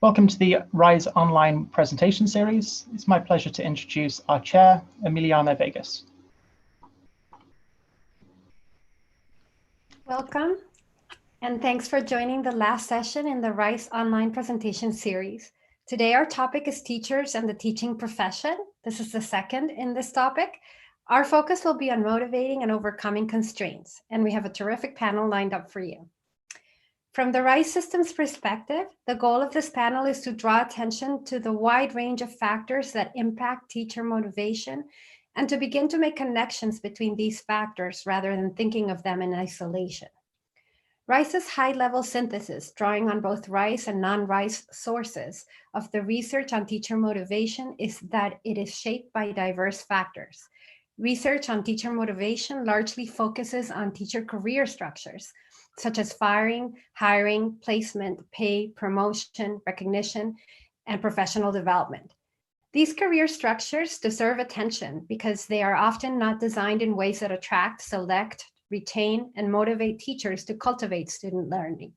Welcome to the RISE online presentation series. It's my pleasure to introduce our chair, Emiliana Vegas. Welcome, and thanks for joining the last session in the RISE online presentation series. Today, our topic is teachers and the teaching profession. This is the second in this topic. Our focus will be on motivating and overcoming constraints, and we have a terrific panel lined up for you. From the RISE system's perspective, the goal of this panel is to draw attention to the wide range of factors that impact teacher motivation and to begin to make connections between these factors rather than thinking of them in isolation. RISE's high-level synthesis, drawing on both RISE and non-RISE sources of the research on teacher motivation, is that it is shaped by diverse factors. Research on teacher motivation largely focuses on teacher career structures, such as firing, hiring, placement, pay, promotion, recognition, and professional development. These career structures deserve attention because they are often not designed in ways that attract, select, retain, and motivate teachers to cultivate student learning.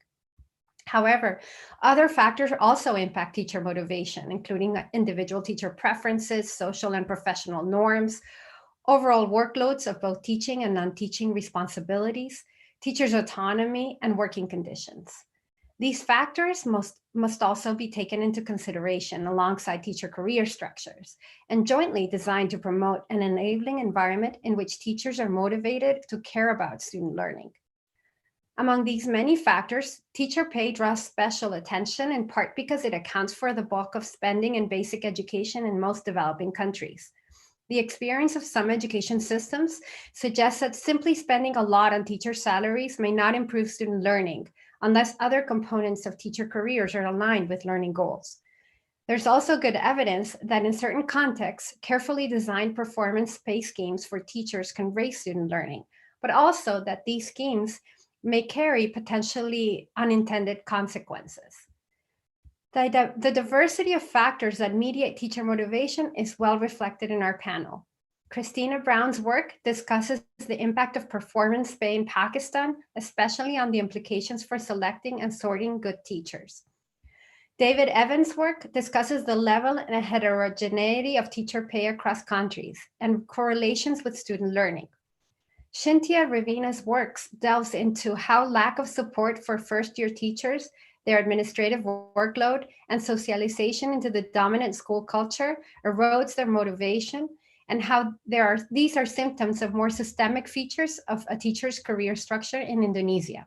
However, other factors also impact teacher motivation, including individual teacher preferences, social and professional norms, overall workloads of both teaching and non-teaching responsibilities, teachers' autonomy, and working conditions. These factors must also be taken into consideration alongside teacher career structures and jointly designed to promote an enabling environment in which teachers are motivated to care about student learning. Among these many factors, teacher pay draws special attention in part because it accounts for the bulk of spending in basic education in most developing countries. The experience of some education systems suggests that simply spending a lot on teacher salaries may not improve student learning unless other components of teacher careers are aligned with learning goals. There's also good evidence that in certain contexts, carefully designed performance pay schemes for teachers can raise student learning, but also that these schemes may carry potentially unintended consequences. The diversity of factors that mediate teacher motivation is well reflected in our panel. Christina Brown's work discusses the impact of performance pay in Pakistan, especially on the implications for selecting and sorting good teachers. David Evans' work discusses the level and heterogeneity of teacher pay across countries and correlations with student learning. Shintia Revina's works delves into how lack of support for first-year teachers, their administrative workload, and socialization into the dominant school culture erodes their motivation, and how these are symptoms of more systemic features of a teacher's career structure in Indonesia.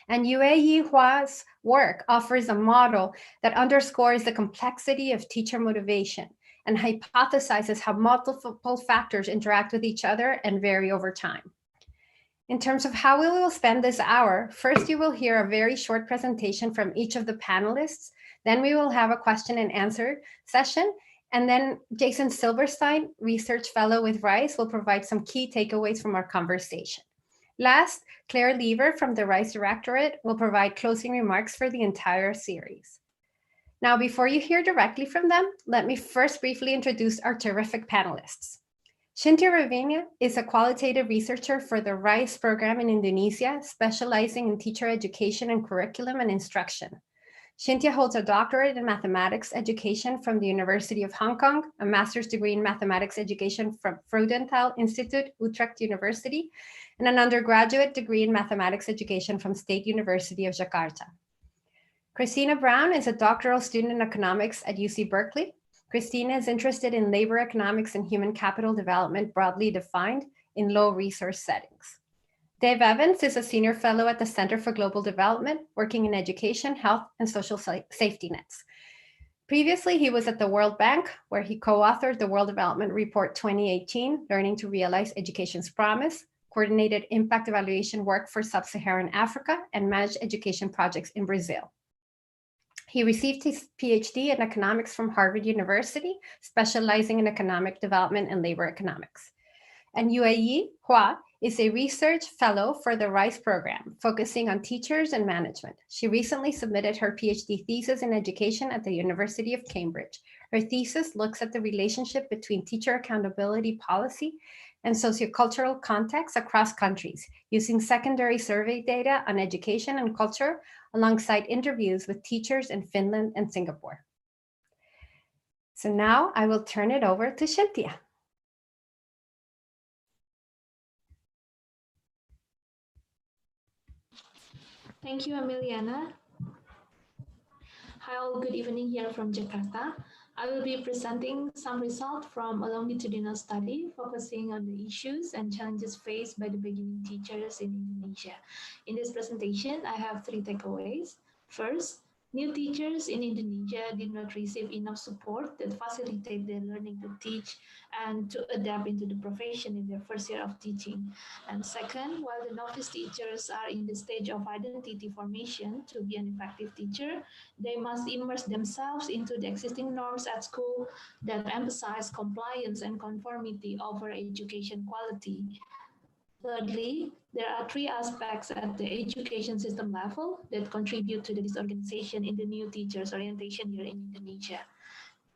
And Yue-Yi's work offers a model that underscores the complexity of teacher motivation and hypothesizes how multiple factors interact with each other and vary over time. In terms of how we will spend this hour, first you will hear a very short presentation from each of the panelists. Then we will have a question and answer session. And then Jason Silverstein, research fellow with RISE, will provide some key takeaways from our conversation. Last, Claire Lever from the RISE Directorate will provide closing remarks for the entire series. Now, before you hear directly from them, let me first briefly introduce our terrific panelists. Shintia Revina is a qualitative researcher for the RISE program in Indonesia, specializing in teacher education and curriculum and instruction. Shintia holds a doctorate in mathematics education from the University of Hong Kong, a master's degree in mathematics education from Freudenthal Institute, Utrecht University, and an undergraduate degree in mathematics education from State University of Jakarta. Christina Brown is a doctoral student in economics at UC Berkeley. Christina is interested in labor economics and human capital development broadly defined in low resource settings. Dave Evans is a senior fellow at the Center for Global Development, working in education, health, and social safety nets. Previously, he was at the World Bank, where he co-authored the World Development Report 2018, Learning to Realize Education's Promise, coordinated impact evaluation work for Sub-Saharan Africa, and managed education projects in Brazil. He received his PhD in economics from Harvard University, specializing in economic development and labor economics. And Yue-Yi is a research fellow for the RISE program, focusing on teachers and management. She recently submitted her PhD thesis in education at the University of Cambridge. Her thesis looks at the relationship between teacher accountability policy and sociocultural contexts across countries, using secondary survey data on education and culture alongside interviews with teachers in Finland and Singapore. So now I will turn it over to Shintia. Thank you, Emiliana. Hi all, good evening here from Jakarta. I will be presenting some results from a longitudinal study focusing on the issues and challenges faced by the beginning teachers in Indonesia. In this presentation, I have 3 takeaways. First, new teachers in Indonesia did not receive enough support that facilitate their learning to teach and to adapt into the profession in their first year of teaching. And second, while the novice teachers are in the stage of identity formation to be an effective teacher, they must immerse themselves into the existing norms at school that emphasize compliance and conformity over education quality. Thirdly, there are 3 aspects at the education system level that contribute to the disorganization in the new teachers orientation year in Indonesia.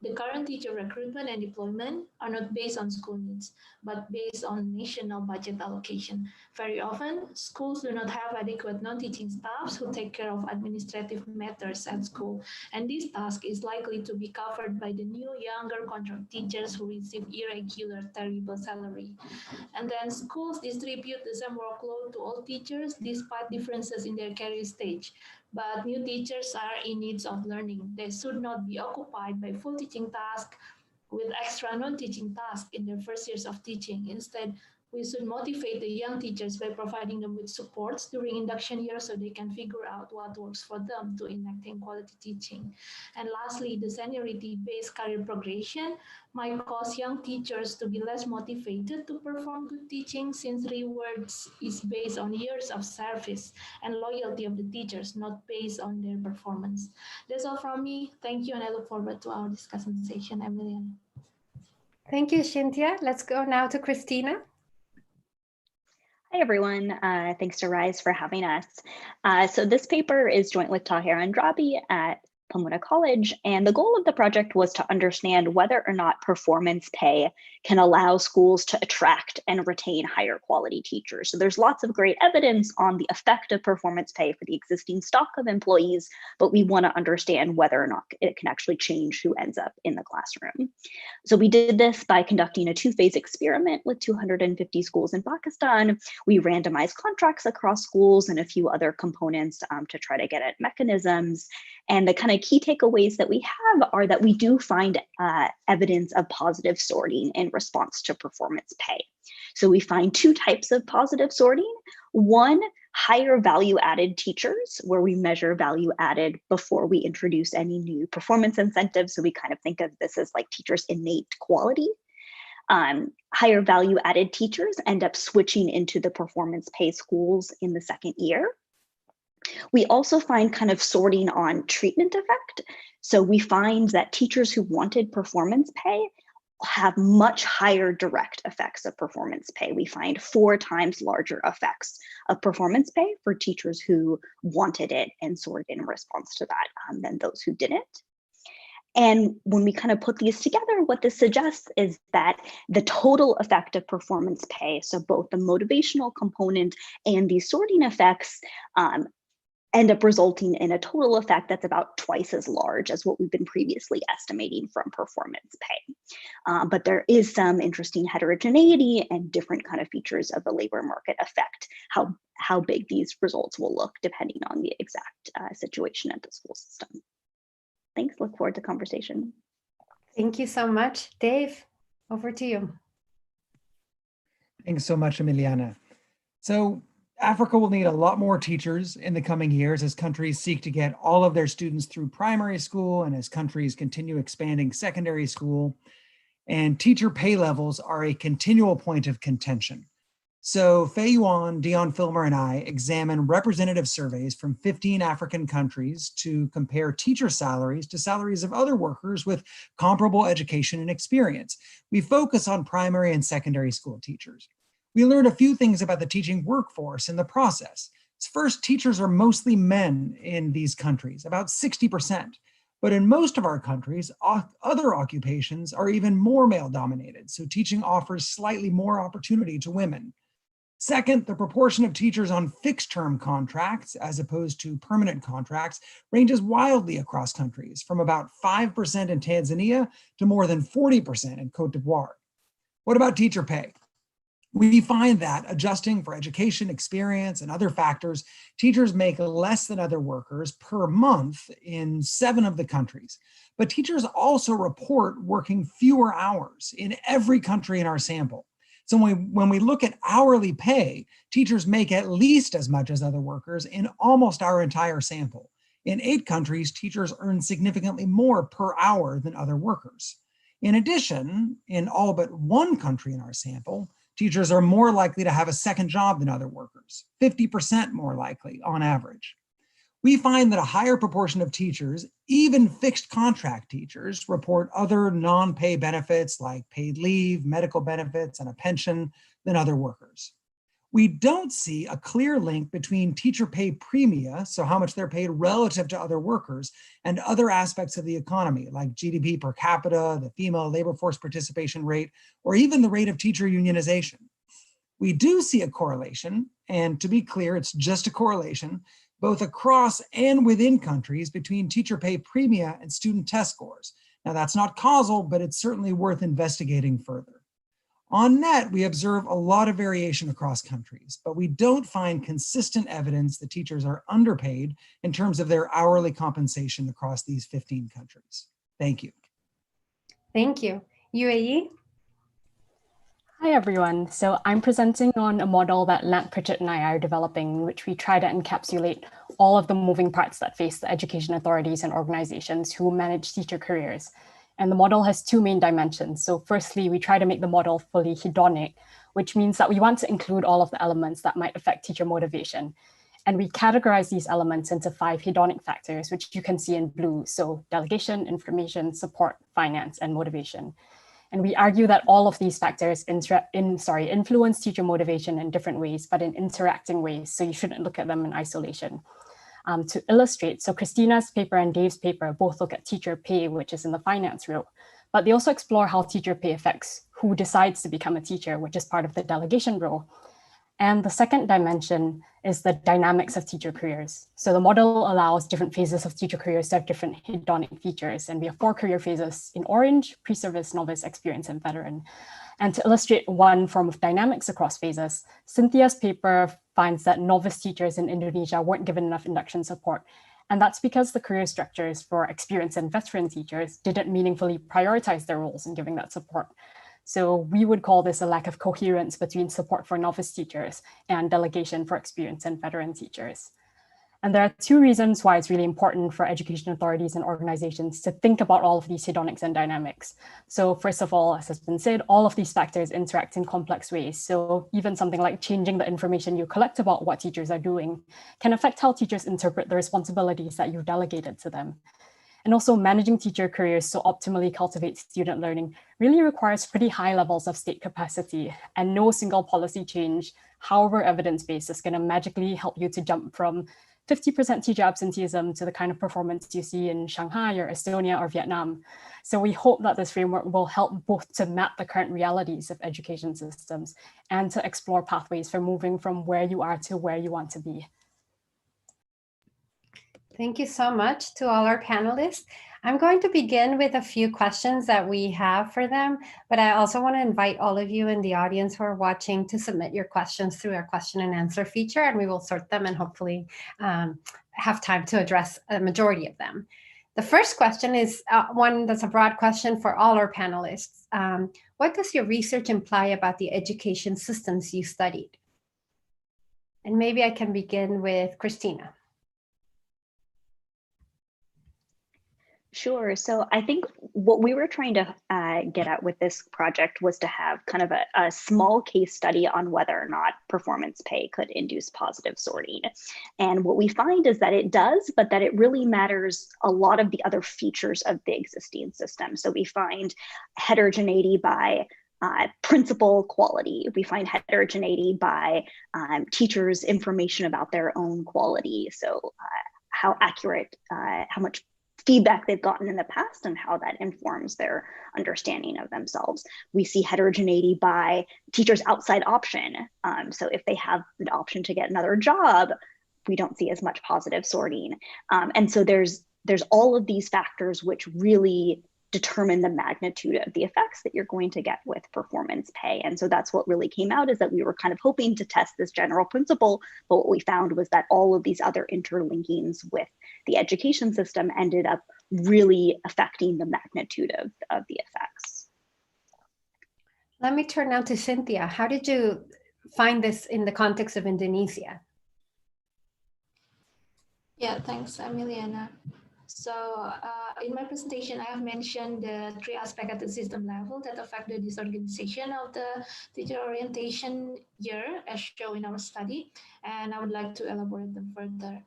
The current teacher recruitment and deployment are not based on school needs, but based on national budget allocation. Very often, schools do not have adequate non-teaching staffs who take care of administrative matters at school, and this task is likely to be covered by the new younger contract teachers who receive irregular, terrible salary. And then schools distribute the same workload to all teachers despite differences in their career stage. But new teachers are in need of learning. They should not be occupied by full teaching tasks with extra non-teaching tasks in their first years of teaching. Instead, we should motivate the young teachers by providing them with supports during induction year so they can figure out what works for them to enacting quality teaching. And lastly, the seniority-based career progression might cause young teachers to be less motivated to perform good teaching since rewards is based on years of service and loyalty of the teachers, not based on their performance. That's all from me. Thank you, and I look forward to our discussion session. Emiliana. Thank you, Shintia. Let's go now to Christina. Hi, everyone. Thanks to RISE for having us. So this paper is joint with Tahir and Andrabi at Pomona College, and the goal of the project was to understand whether or not performance pay can allow schools to attract and retain higher quality teachers. So there's lots of great evidence on the effect of performance pay for the existing stock of employees, but we want to understand whether or not it can actually change who ends up in the classroom. So we did this by conducting a 2-phase experiment with 250 schools in Pakistan. We randomized contracts across schools and a few other components to try to get at mechanisms. And the kind of key takeaways that we have are that we do find evidence of positive sorting in response to performance pay. So we find 2 types of positive sorting. One, higher value added teachers, where we measure value added before we introduce any new performance incentives. So we kind of think of this as like teachers' innate quality. Higher value added teachers end up switching into the performance pay schools in the second year. We also find kind of sorting on treatment effect. So we find that teachers who wanted performance pay have much higher direct effects of performance pay. We find 4 times larger effects of performance pay for teachers who wanted it and sorted in response to that than those who didn't. And when we kind of put these together, what this suggests is that the total effect of performance pay, so both the motivational component and these sorting effects, end up resulting in a total effect that's about twice as large as what we've been previously estimating from performance pay. But there is some interesting heterogeneity and different kind of features of the labor market affect how big these results will look depending on the exact situation at the school system. Thanks, look forward to conversation. Thank you so much. Dave, over to you. Thanks so much, Emiliana. So Africa will need a lot more teachers in the coming years as countries seek to get all of their students through primary school and as countries continue expanding secondary school. And teacher pay levels are a continual point of contention. So Yuan, Deon, Filmer, and I examine representative surveys from 15 African countries to compare teacher salaries to salaries of other workers with comparable education and experience. We focus on primary and secondary school teachers. We learned a few things about the teaching workforce in the process. First, teachers are mostly men in these countries, about 60%. But in most of our countries, other occupations are even more male dominated, so teaching offers slightly more opportunity to women. Second, the proportion of teachers on fixed-term contracts as opposed to permanent contracts ranges wildly across countries, from about 5% in Tanzania to more than 40% in Cote d'Ivoire. What about teacher pay? We find that, adjusting for education, experience, and other factors, teachers make less than other workers per month in 7 of the countries. But teachers also report working fewer hours in every country in our sample. So when we look at hourly pay, teachers make at least as much as other workers in almost our entire sample. In 8 countries, teachers earn significantly more per hour than other workers. In addition, in all but 1 country in our sample, teachers are more likely to have a second job than other workers, 50% more likely on average. We find that a higher proportion of teachers, even fixed contract teachers, report other non-pay benefits like paid leave, medical benefits, and a pension than other workers. We don't see a clear link between teacher pay premia, so how much they're paid relative to other workers, and other aspects of the economy like GDP per capita, the female labor force participation rate, or even the rate of teacher unionization. We do see a correlation, and to be clear, it's just a correlation, both across and within countries between teacher pay premia and student test scores. Now that's not causal, but it's certainly worth investigating further. On net, we observe a lot of variation across countries, but we don't find consistent evidence that teachers are underpaid in terms of their hourly compensation across these 15 countries. Thank you. Thank you. Yue-Yi? Hi everyone. So I'm presenting on a model that Lant, Pritchett, and I are developing, in which we try to encapsulate all of the moving parts that face the education authorities and organizations who manage teacher careers. And the model has 2 main dimensions. So firstly, we try to make the model fully hedonic, which means that we want to include all of the elements that might affect teacher motivation. And we categorize these elements into 5 hedonic factors, which you can see in blue. So delegation, information, support, finance, and motivation. And we argue that all of these factors influence teacher motivation in different ways, but in interacting ways. So you shouldn't look at them in isolation. To illustrate, so Christina's paper and Dave's paper both look at teacher pay, which is in the finance row, but they also explore how teacher pay affects who decides to become a teacher, which is part of the delegation row. And the second dimension is the dynamics of teacher careers. So the model allows different phases of teacher careers to have different hedonic features. And we have 4 career phases in orange: pre-service, novice, experienced, and veteran. And to illustrate one form of dynamics across phases, Shintia's paper finds that novice teachers in Indonesia weren't given enough induction support. And that's because the career structures for experienced and veteran teachers didn't meaningfully prioritize their roles in giving that support. So we would call this a lack of coherence between support for novice teachers and delegation for experienced and veteran teachers. And there are 2 reasons why it's really important for education authorities and organizations to think about all of these hedonics and dynamics. So first of all, as has been said, all of these factors interact in complex ways. So even something like changing the information you collect about what teachers are doing can affect how teachers interpret the responsibilities that you've delegated to them. And also managing teacher careers to optimally cultivate student learning really requires pretty high levels of state capacity, and no single policy change, however evidence-based, is going to magically help you to jump from 50% teacher absenteeism to the kind of performance you see in Shanghai or Estonia or Vietnam. So we hope that this framework will help both to map the current realities of education systems and to explore pathways for moving from where you are to where you want to be. Thank you so much to all our panelists. I'm going to begin with a few questions that we have for them, but I also want to invite all of you in the audience who are watching to submit your questions through our question and answer feature, and we will sort them and hopefully have time to address a majority of them. The first question is one that's a broad question for all our panelists. What does your research imply about the education systems you studied? And maybe I can begin with Christina. Sure. So I think what we were trying to get at with this project was to have kind of a small case study on whether or not performance pay could induce positive sorting. And what we find is that it does, but that it really matters a lot of the other features of the existing system. So we find heterogeneity by principal quality. We find heterogeneity by teachers' information about their own quality. So how accurate, how much feedback they've gotten in the past and how that informs their understanding of themselves. We see heterogeneity by teachers outside option. So if they have the option to get another job, we don't see as much positive sorting. And so there's all of these factors which really determine the magnitude of the effects that you're going to get with performance pay. And so that's what really came out, is that we were kind of hoping to test this general principle, but what we found was that all of these other interlinkings with the education system ended up really affecting the magnitude of the effects. Let me turn now to Shintia. How did you find this in the context of Indonesia? Yeah, thanks, Emiliana. So in my presentation, I have mentioned the 3 aspects at the system level that affect the disorganization of the teacher orientation year, as shown in our study, and I would like to elaborate them further.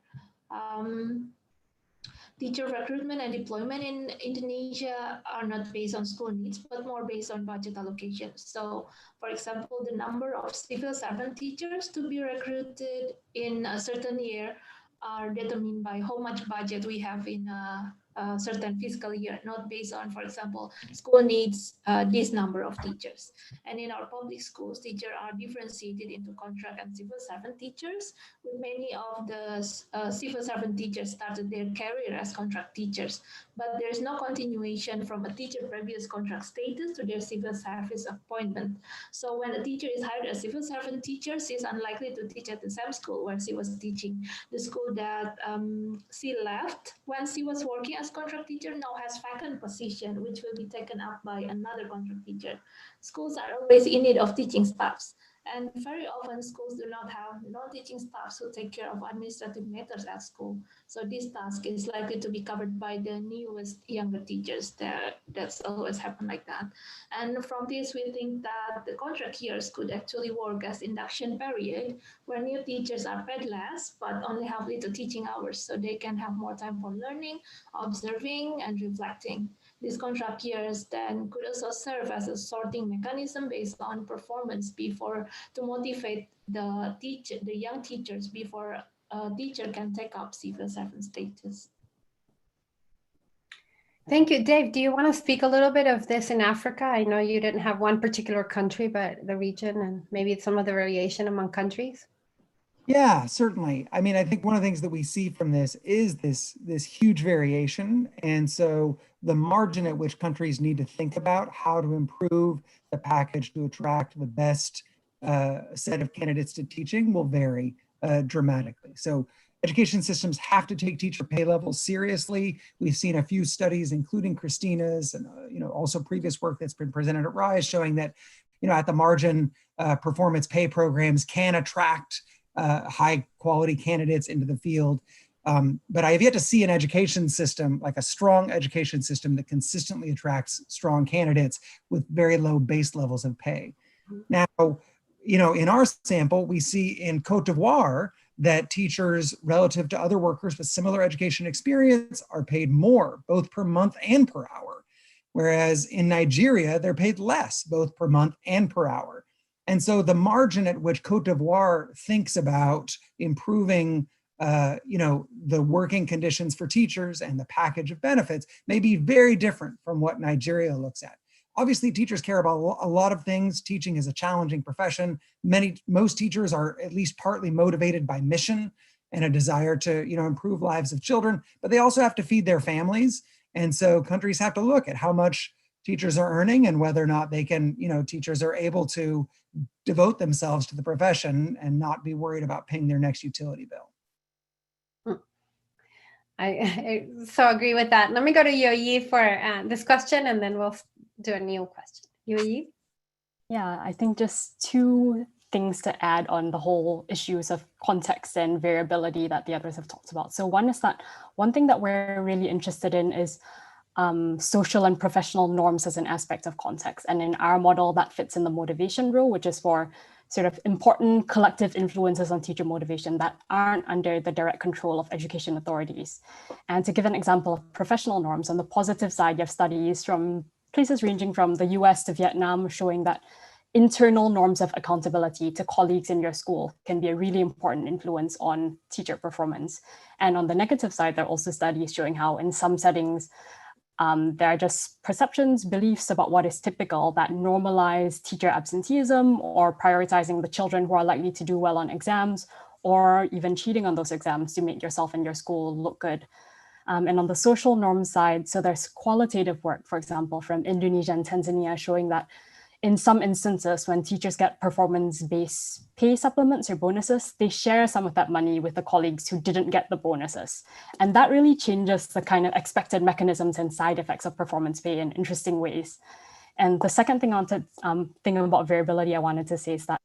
Teacher recruitment and deployment in Indonesia are not based on school needs, but more based on budget allocation. So, for example, the number of civil servant teachers to be recruited in a certain year are determined by how much budget we have in a certain fiscal year, not based on, for example, school needs this number of teachers. And in our public schools, teachers are differentiated into contract and civil servant teachers, with many of the civil servant teachers started their career as contract teachers, but there's no continuation from a teacher previous contract status to their civil service appointment. So when a teacher is hired as civil servant teacher, she is unlikely to teach at the same school where she was teaching. The school that she left when she was working as contract teacher now has vacant position, which will be taken up by another contract teacher. Schools are always in need of teaching staffs, and very often schools do not have non-teaching staffs who take care of administrative matters at school. So this task is likely to be covered by the newest younger teachers. That's always happened like that. And from this, we think that the contract years could actually work as induction period, where new teachers are paid less, but only have little teaching hours, so they can have more time for learning, observing, and reflecting. These contract years then could also serve as a sorting mechanism based on performance to motivate the young teachers before a teacher can take up civil servant status. Thank you. Dave, do you want to speak a little bit of this in Africa? I know you didn't have one particular country, but the region and maybe some of the variation among countries. Yeah, certainly. I mean, I think one of the things that we see from this is this huge variation. And so the margin at which countries need to think about how to improve the package to attract the best set of candidates to teaching will vary dramatically. So education systems have to take teacher pay levels seriously. We've seen a few studies, including Christina's and also previous work that's been presented at RISE, showing that at the margin, performance pay programs can attract high quality candidates into the field. But I have yet to see an education system, like a strong education system, that consistently attracts strong candidates with very low base levels of pay. Now, in our sample, we see in Cote d'Ivoire that teachers relative to other workers with similar education experience are paid more, both per month and per hour. Whereas in Nigeria, they're paid less, both per month and per hour. And so the margin at which Cote d'Ivoire thinks about improving the working conditions for teachers and the package of benefits may be very different from what Nigeria looks at. Obviously, teachers care about a lot of things. Teaching is a challenging profession. Most teachers are at least partly motivated by mission and a desire to improve lives of children, but they also have to feed their families. And so countries have to look at how much teachers are earning and whether or not they can, teachers are able to devote themselves to the profession and not be worried about paying their next utility bill. I so agree with that. Let me go to Yue-Yi for this question, and then we'll do a new question. Yue-Yi? Yeah, I think just 2 things to add on the whole issues of context and variability that the others have talked about. So one is that one thing that we're really interested in is social and professional norms as an aspect of context. And in our model, that fits in the motivation rule, which is for sort of important collective influences on teacher motivation that aren't under the direct control of education authorities. And to give an example of professional norms, on the positive side, you have studies from places ranging from the US to Vietnam showing that internal norms of accountability to colleagues in your school can be a really important influence on teacher performance. And on the negative side, there are also studies showing how in some settings, there are just perceptions, beliefs about what is typical that normalize teacher absenteeism or prioritizing the children who are likely to do well on exams, or even cheating on those exams to make yourself and your school look good. And on the social norms side, so there's qualitative work, for example, from Indonesia and Tanzania showing that in some instances, when teachers get performance-based pay supplements or bonuses, they share some of that money with the colleagues who didn't get the bonuses. And that really changes the kind of expected mechanisms and side effects of performance pay in interesting ways. And the second thing I wanted, thing about variability I wanted to say is that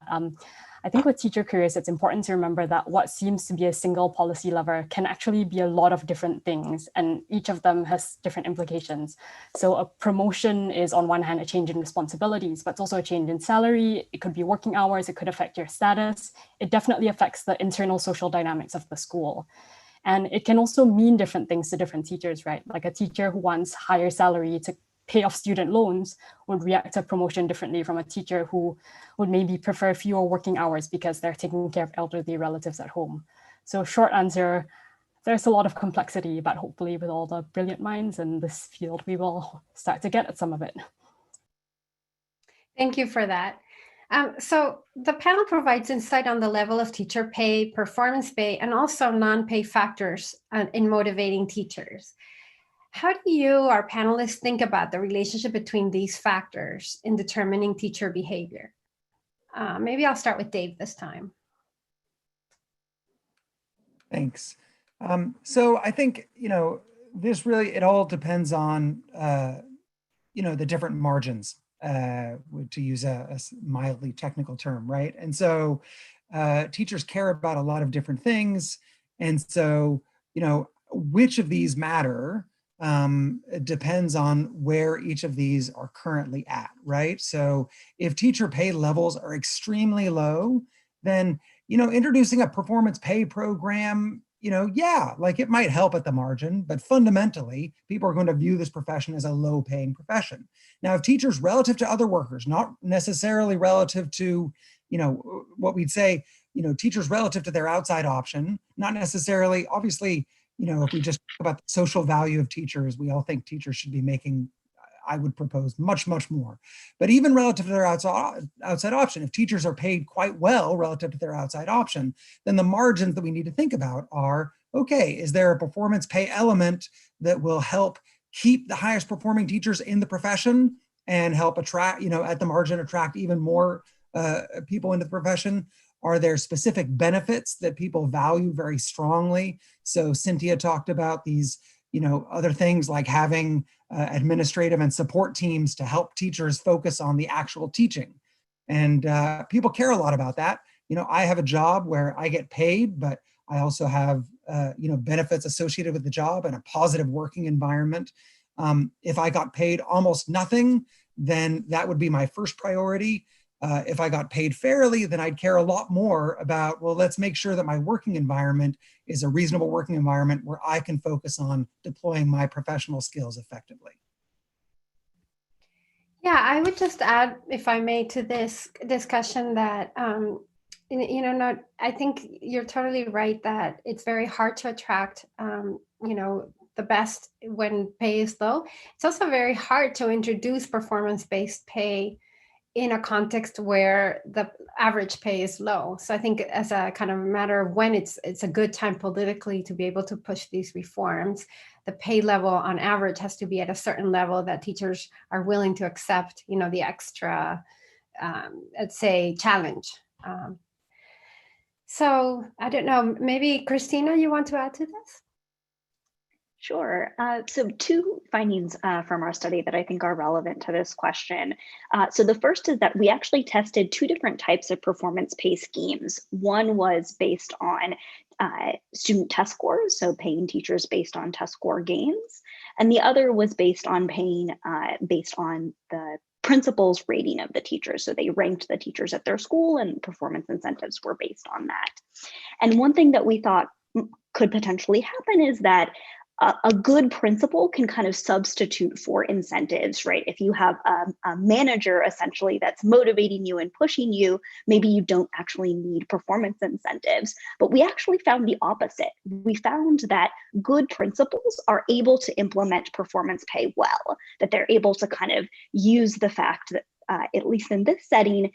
I think with teacher careers, it's important to remember that what seems to be a single policy lever can actually be a lot of different things, and each of them has different implications. So a promotion is on one hand a change in responsibilities, but it's also a change in salary. It could be working hours, it could affect your status. It definitely affects the internal social dynamics of the school. And it can also mean different things to different teachers, right? Like a teacher who wants higher salary to pay off student loans would react to promotion differently from a teacher who would maybe prefer fewer working hours because they're taking care of elderly relatives at home. So short answer, there's a lot of complexity, but hopefully with all the brilliant minds in this field, we will start to get at some of it. Thank you for that. So the panel provides insight on the level of teacher pay, performance pay, and also non-pay factors in motivating teachers. How do you, our panelists, think about the relationship between these factors in determining teacher behavior? Maybe I'll start with Dave this time. Thanks. So I think, this really, it all depends on, the different margins, to use a mildly technical term, right? And so teachers care about a lot of different things. And so, which of these matter depends on where each of these are currently at, right? So if teacher pay levels are extremely low, then, introducing a performance pay program, it might help at the margin, but fundamentally, people are going to view this profession as a low paying profession. Now, if teachers relative to other workers, not necessarily relative to, what we'd say, teachers relative to their outside option, not necessarily, obviously, if we just talk about the social value of teachers, we all think teachers should be making, I would propose, much, much more. But even relative to their outside option, if teachers are paid quite well relative to their outside option, then the margins that we need to think about are, okay, is there a performance pay element that will help keep the highest performing teachers in the profession and help attract, at the margin, attract even more people into the profession? Are there specific benefits that people value very strongly? So Shintia talked about these, other things like having administrative and support teams to help teachers focus on the actual teaching. And people care a lot about that. I have a job where I get paid, but I also have, benefits associated with the job and a positive working environment. If I got paid almost nothing, then that would be my first priority. If I got paid fairly, then I'd care a lot more about, well, let's make sure that my working environment is a reasonable working environment where I can focus on deploying my professional skills effectively. Yeah, I would just add, if I may, to this discussion that, I think you're totally right that it's very hard to attract, the best when pay is low. It's also very hard to introduce performance-based pay in a context where the average pay is low. So I think as a kind of matter of when it's a good time politically to be able to push these reforms, the pay level on average has to be at a certain level that teachers are willing to accept, the extra, let's say, challenge. So I don't know, maybe Christina, you want to add to this? Sure. So two findings from our study that I think are relevant to this question. So the first is that we actually tested two different types of performance pay schemes. One was based on student test scores, so paying teachers based on test score gains. And the other was based on paying based on the principal's rating of the teachers. So they ranked the teachers at their school and performance incentives were based on that. And one thing that we thought could potentially happen is that a good principal can kind of substitute for incentives, right? If you have a manager essentially that's motivating you and pushing you, maybe you don't actually need performance incentives. But we actually found the opposite. We found that good principals are able to implement performance pay well, that they're able to kind of use the fact that, at least in this setting,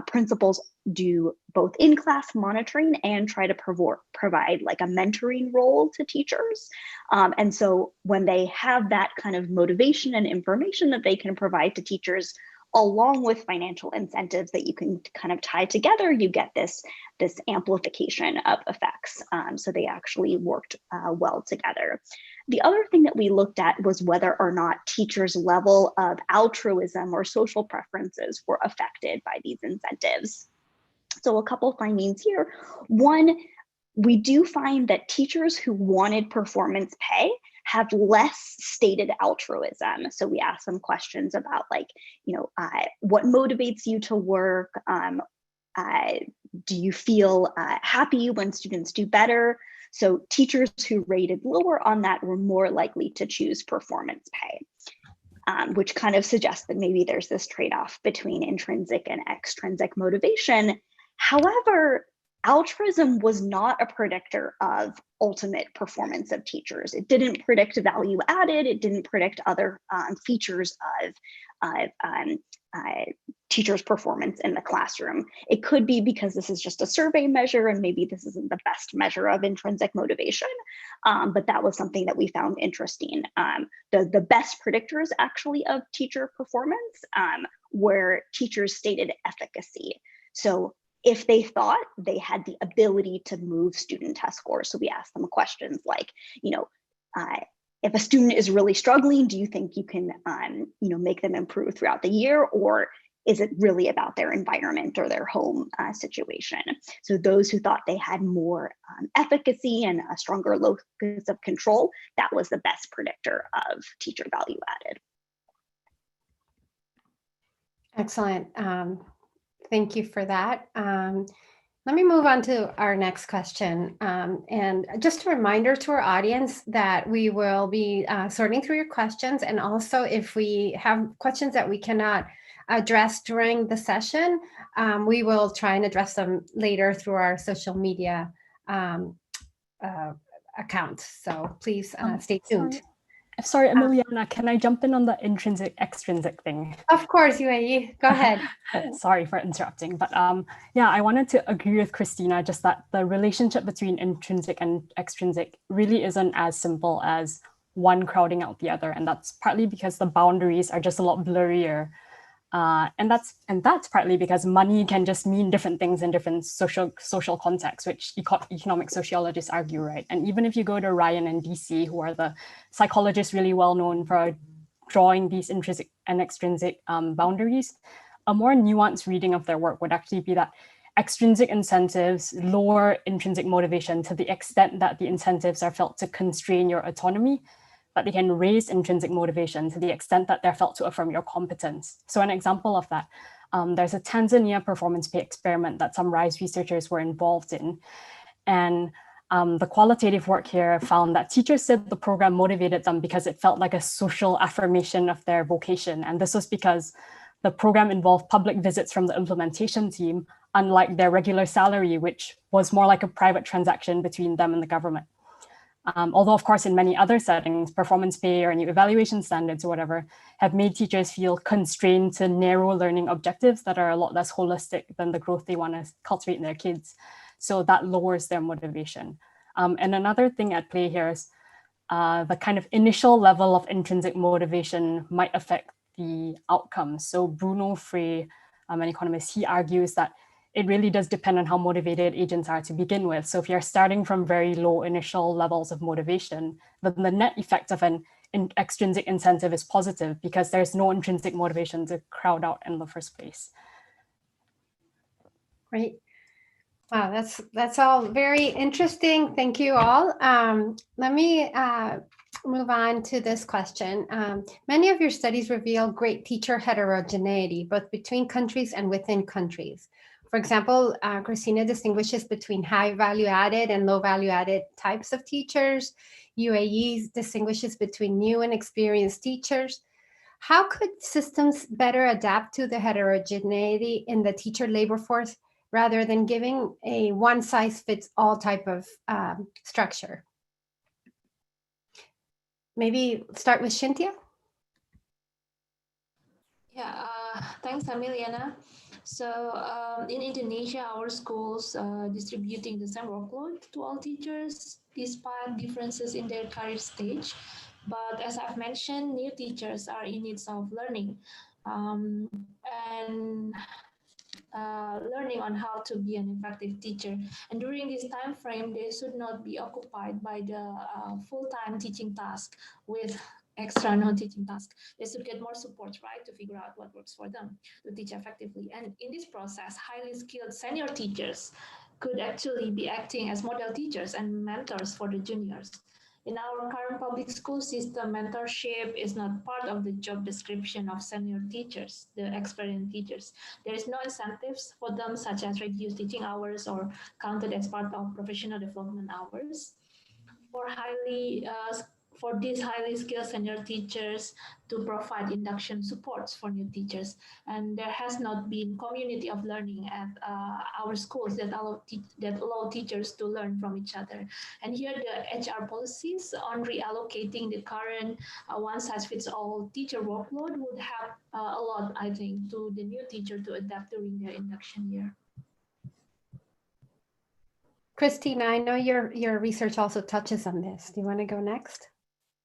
principals do both in-class monitoring and try to provide like a mentoring role to teachers. And so when they have that kind of motivation and information that they can provide to teachers, along with financial incentives that you can kind of tie together, you get this amplification of effects. So they actually worked well together. The other thing that we looked at was whether or not teachers' level of altruism or social preferences were affected by these incentives. So a couple findings here. One, we do find that teachers who wanted performance pay have less stated altruism. So we asked them questions about like, what motivates you to work? Do you feel happy when students do better? So teachers who rated lower on that were more likely to choose performance pay, which kind of suggests that maybe there's this trade-off between intrinsic and extrinsic motivation. However, altruism was not a predictor of ultimate performance of teachers. It didn't predict value added. It didn't predict other features of teachers' performance in the classroom. It could be because this is just a survey measure and maybe this isn't the best measure of intrinsic motivation, but that was something that we found interesting. The best predictors actually of teacher performance were teachers' stated efficacy. So if they thought they had the ability to move student test scores. So we asked them questions like, if a student is really struggling, do you think you can, make them improve throughout the year? Or is it really about their environment or their home situation? So those who thought they had more efficacy and a stronger locus of control, that was the best predictor of teacher value added. Excellent. Thank you for that. Let me move on to our next question. And just a reminder to our audience that we will be sorting through your questions. And also if we have questions that we cannot address during the session, we will try and address them later through our social media accounts. So please stay tuned. Sorry, Emiliana, can I jump in on the intrinsic extrinsic thing? Of course, Yue-Yi, go ahead. Sorry for interrupting, but yeah, I wanted to agree with Christina, just that the relationship between intrinsic and extrinsic really isn't as simple as one crowding out the other. And that's partly because the boundaries are just a lot blurrier. And that's partly because money can just mean different things in different social contexts, which economic sociologists argue, right? And even if you go to Ryan and DC, who are the psychologists really well known for drawing these intrinsic and extrinsic boundaries, a more nuanced reading of their work would actually be that extrinsic incentives lower intrinsic motivation to the extent that the incentives are felt to constrain your autonomy, but they can raise intrinsic motivation to the extent that they're felt to affirm your competence. So an example of that, there's a Tanzania performance pay experiment that some RISE researchers were involved in. And the qualitative work here found that teachers said the program motivated them because it felt like a social affirmation of their vocation. And this was because the program involved public visits from the implementation team, unlike their regular salary, which was more like a private transaction between them and the government. Although, of course, in many other settings, performance pay or new evaluation standards or whatever have made teachers feel constrained to narrow learning objectives that are a lot less holistic than the growth they want to cultivate in their kids. So that lowers their motivation. And another thing at play here is the kind of initial level of intrinsic motivation might affect the outcomes. So Bruno Frey, an economist, he argues that it really does depend on how motivated agents are to begin with. So if you're starting from very low initial levels of motivation, then the net effect of an extrinsic incentive is positive because there's no intrinsic motivation to crowd out in the first place. Great. Wow, that's all very interesting. Thank you all. Let me move on to this question. Many of your studies reveal great teacher heterogeneity, both between countries and within countries. For example, Christina distinguishes between high value added and low value added types of teachers. Yue-Yi distinguishes between new and experienced teachers. How could systems better adapt to the heterogeneity in the teacher labor force rather than giving a one-size-fits-all type of structure? Maybe start with Shintia. Yeah, thanks, Emiliana. So in Indonesia, our schools distributing the same workload to all teachers despite differences in their career stage. But as I've mentioned, new teachers are in need of learning and learning on how to be an effective teacher. And during this time frame, they should not be occupied by the full-time teaching task with extra non-teaching task. They should get more support, right, to figure out what works for them to teach effectively. And in this process, highly skilled senior teachers could actually be acting as model teachers and mentors for the juniors. In our current public school system, mentorship is not part of the job description of senior teachers, the experienced teachers. There is no incentives for them, such as reduced teaching hours or counted as part of professional development hours. For these highly skilled senior teachers to provide induction supports for new teachers. And there has not been community of learning at our schools that allow teachers to learn from each other. And here the HR policies on reallocating the current one-size-fits-all teacher workload would help a lot, I think, to the new teacher to adapt during their induction year. Christina, I know your research also touches on this. Do you want to go next?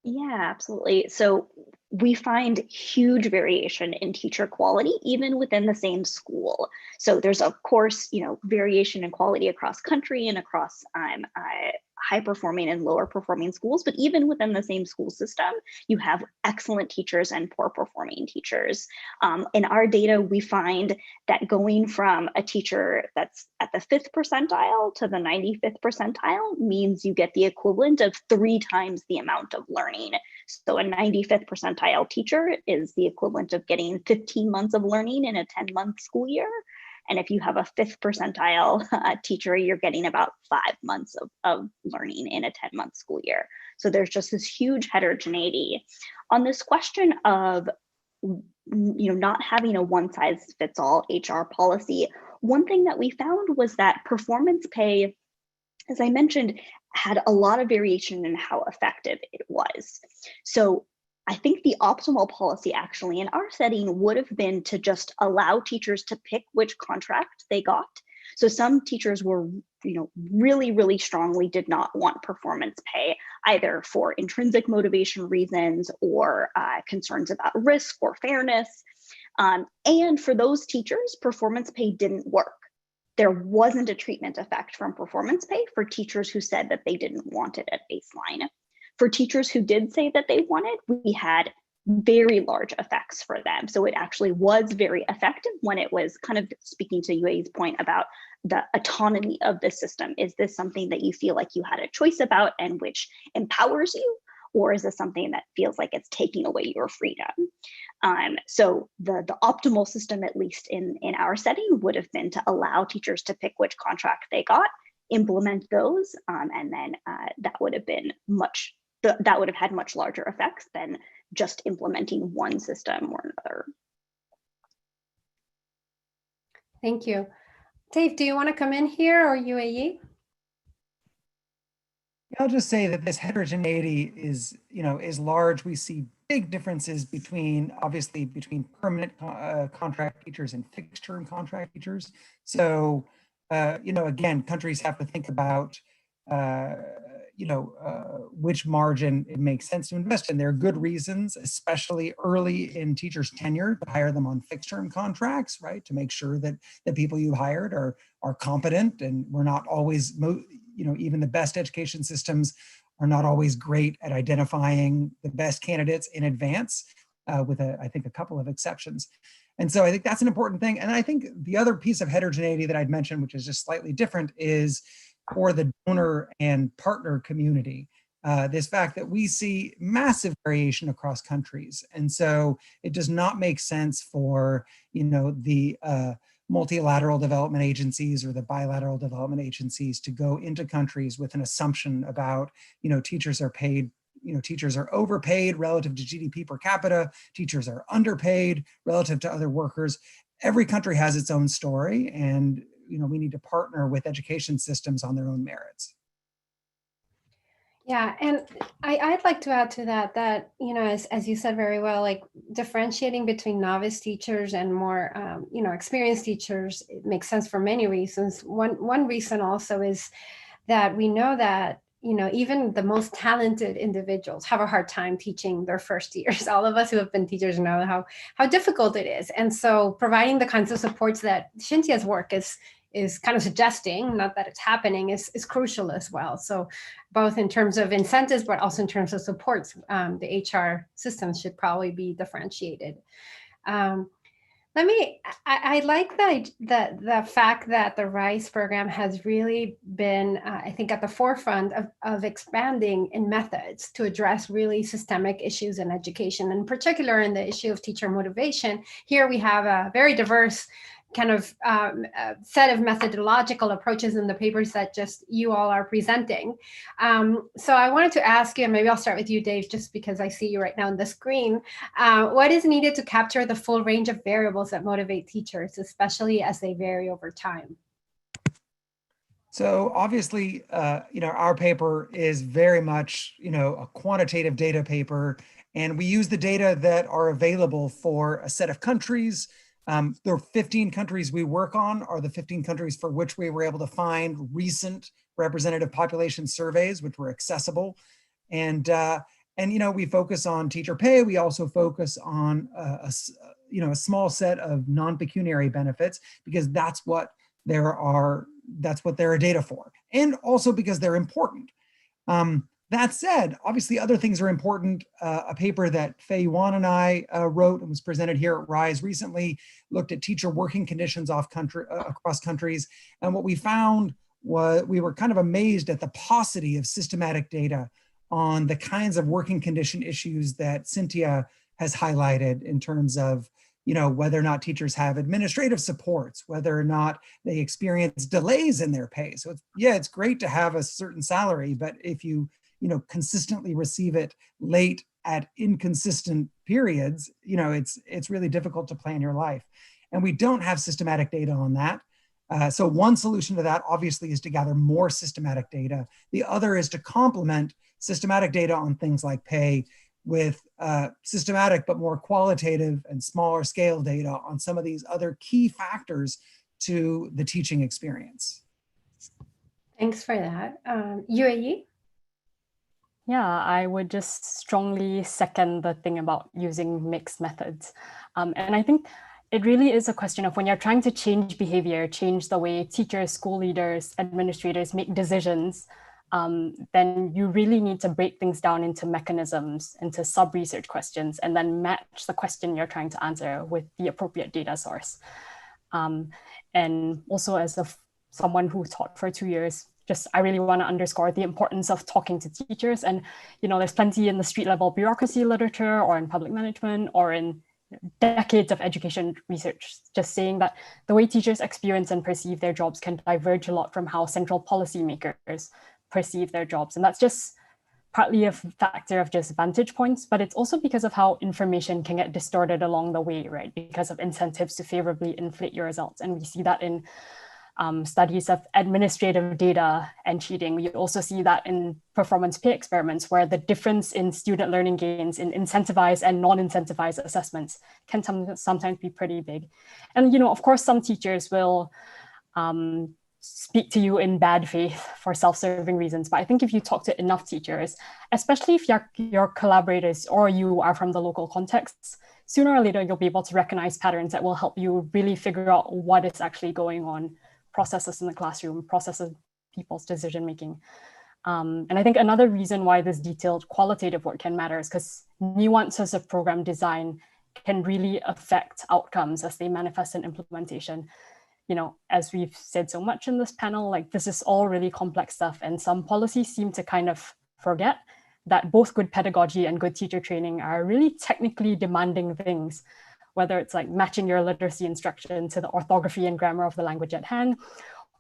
Yeah, absolutely. So we find huge variation in teacher quality, even within the same school. So there's, of course, variation in quality across country and across high performing and lower performing schools, but even within the same school system, you have excellent teachers and poor performing teachers. In our data, we find that going from a teacher that's at the 5th percentile to the 95th percentile means you get the equivalent of 3 times the amount of learning. So a 95th percentile teacher is the equivalent of getting 15 months of learning in a 10-month school year. And if you have a 5th percentile teacher, you're getting about 5 months of learning in a 10-month school year. So there's just this huge heterogeneity. On this question of not having a one-size-fits-all HR policy, one thing that we found was that performance pay, as I mentioned, had a lot of variation in how effective it was. So I think the optimal policy actually in our setting would have been to just allow teachers to pick which contract they got. So some teachers were, really, really strongly did not want performance pay, either for intrinsic motivation reasons or concerns about risk or fairness. And for those teachers, performance pay didn't work. There wasn't a treatment effect from performance pay for teachers who said that they didn't want it at baseline. For teachers who did say that they wanted, we had very large effects for them. So it actually was very effective when it was kind of speaking to Yue-Yi's point about the autonomy of the system. Is this something that you feel like you had a choice about and which empowers you? Or is this something that feels like it's taking away your freedom? So the optimal system, at least in our setting, would have been to allow teachers to pick which contract they got, implement those, and then that would have been that would have had much larger effects than just implementing one system or another. Thank you. Dave, do you want to come in here, or Yue-Yi? I'll just say that this heterogeneity is large. We see big differences obviously between permanent contract teachers and fixed term contract teachers. So, again, countries have to think about which margin it makes sense to invest in. There are good reasons, especially early in teachers' tenure, to hire them on fixed-term contracts, right? To make sure that the people you hired are competent, and we're not always, even the best education systems are not always great at identifying the best candidates in advance, with I think a couple of exceptions. And so I think that's an important thing. And I think the other piece of heterogeneity that I'd mentioned, which is just slightly different, is for the donor and partner community. This fact that we see massive variation across countries. And so it does not make sense for, the multilateral development agencies or the bilateral development agencies to go into countries with an assumption about, teachers are paid, teachers are overpaid relative to GDP per capita, teachers are underpaid relative to other workers. Every country has its own story, and we need to partner with education systems on their own merits. Yeah, and I'd like to add to that, as you said very well, like differentiating between novice teachers and more, experienced teachers, it makes sense for many reasons. One reason also is that we know that, even the most talented individuals have a hard time teaching their first years. All of us who have been teachers know how difficult it is. And so providing the kinds of supports that Shintia's work is kind of suggesting, not that it's happening, is crucial as well. So both in terms of incentives, but also in terms of supports, the HR systems should probably be differentiated. I like the fact that the RISE program has really been, I think, at the forefront of expanding in methods to address really systemic issues in education, in particular in the issue of teacher motivation. Here we have a very diverse kind of set of methodological approaches in the papers that just you all are presenting. So I wanted to ask you, and maybe I'll start with you, Dave, just because I see you right now on the screen. What is needed to capture the full range of variables that motivate teachers, especially as they vary over time? So obviously, our paper is very much, a quantitative data paper, and we use the data that are available for a set of countries. There are 15 countries we work on are the 15 countries for which we were able to find recent representative population surveys, which were accessible. And we focus on teacher pay. We also focus on a small set of non-pecuniary benefits, because that's what there are data for, and also because they're important. That said, obviously other things are important. A paper that Yuan and I wrote and was presented here at RISE recently looked at teacher working conditions across countries. And what we found was we were kind of amazed at the paucity of systematic data on the kinds of working condition issues that Shintia has highlighted in terms of whether or not teachers have administrative supports, whether or not they experience delays in their pay. So it's great to have a certain salary, but if you consistently receive it late at inconsistent periods, it's really difficult to plan your life. And we don't have systematic data on that. So one solution to that obviously is to gather more systematic data. The other is to complement systematic data on things like pay with systematic but more qualitative and smaller scale data on some of these other key factors to the teaching experience. Thanks for that. Yue-Yi? Yeah, I would just strongly second the thing about using mixed methods. And I think it really is a question of when you're trying to change behavior, change the way teachers, school leaders, administrators make decisions, then you really need to break things down into mechanisms, into sub-research questions, and then match the question you're trying to answer with the appropriate data source. And also as someone who taught for 2 years, I really want to underscore the importance of talking to teachers. And, there's plenty in the street level bureaucracy literature or in public management or in decades of education research, just saying that the way teachers experience and perceive their jobs can diverge a lot from how central policymakers perceive their jobs. And that's just partly a factor of just vantage points, but it's also because of how information can get distorted along the way, right? Because of incentives to favorably inflate your results. And we see that in studies of administrative data and cheating. We also see that in performance pay experiments, where the difference in student learning gains in incentivized and non-incentivized assessments can sometimes be pretty big. And, of course, some teachers will speak to you in bad faith for self-serving reasons. But I think if you talk to enough teachers, especially if your collaborators or you are from the local contexts, sooner or later, you'll be able to recognize patterns that will help you really figure out what is actually going on, processes in the classroom, processes people's decision-making. And I think another reason why this detailed qualitative work can matter is because nuances of program design can really affect outcomes as they manifest in implementation. As we've said so much in this panel, this is all really complex stuff, and some policies seem to kind of forget that both good pedagogy and good teacher training are really technically demanding things, whether it's like matching your literacy instruction to the orthography and grammar of the language at hand,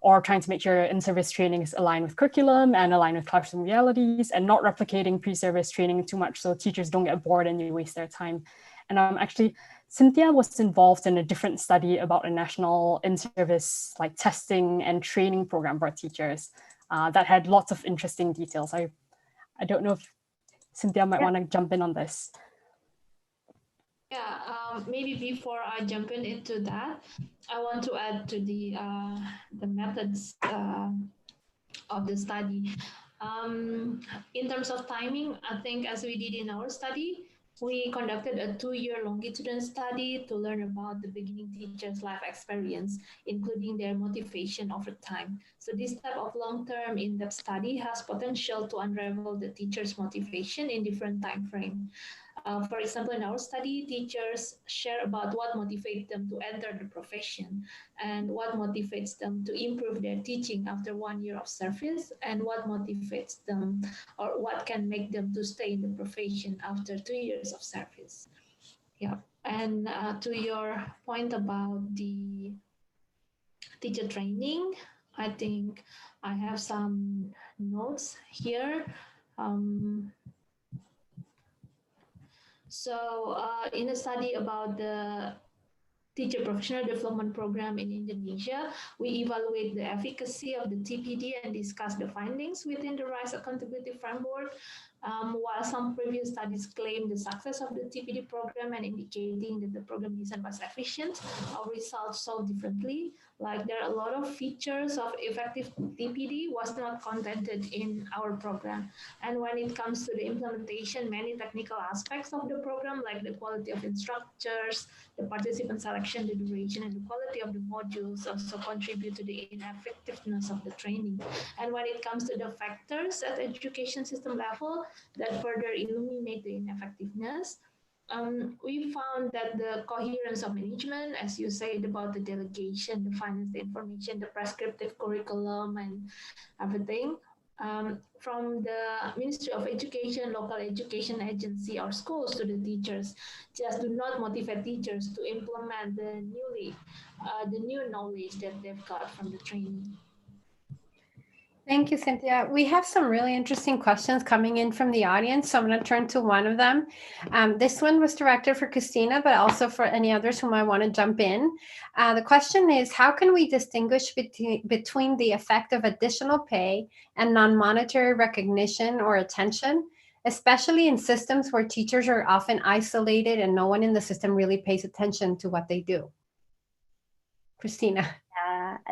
or trying to make sure in-service training is aligned with curriculum and aligned with classroom realities, and not replicating pre-service training too much so teachers don't get bored and you waste their time. And actually, Cynthia was involved in a different study about a national in-service like testing and training program for teachers that had lots of interesting details. I don't know if Cynthia might want to jump in on this. Yeah, maybe before I jump into that, I want to add to the methods of the study. In terms of timing, I think as we did in our study, we conducted a 2-year longitudinal study to learn about the beginning teachers' life experience, including their motivation over time. So this type of long-term in-depth study has potential to unravel the teacher's motivation in different time frames. For example, in our study, teachers share about what motivates them to enter the profession and what motivates them to improve their teaching after 1 year of service, and what motivates them or what can make them to stay in the profession after 2 years of service. Yeah, and to your point about the teacher training, I think I have some notes here. So in a study about the teacher professional development program in Indonesia, we evaluate the efficacy of the TPD and discuss the findings within the RISE accountability framework. While some previous studies claim the success of the TPD program and indicating that the program design was efficient, our results saw differently. Like there are a lot of features of effective TPD was not contented in our program. And when it comes to the implementation, many technical aspects of the program, like the quality of instructors, the participant selection, the duration, and the quality of the modules also contribute to the ineffectiveness of the training. And when it comes to the factors at the education system level that further illuminate the ineffectiveness, we found that the coherence of management, as you said about the delegation, the finance, the information, the prescriptive curriculum, and everything, from the Ministry of Education, local education agency, or schools to the teachers, just do not motivate teachers to implement the new knowledge that they've got from the training. Thank you, Cynthia. We have some really interesting questions coming in from the audience, so I'm going to turn to one of them. This one was directed for Christina, but also for any others who might want to jump in. The question is, how can we distinguish between the effect of additional pay and non-monetary recognition or attention, especially in systems where teachers are often isolated and no one in the system really pays attention to what they do? Christina.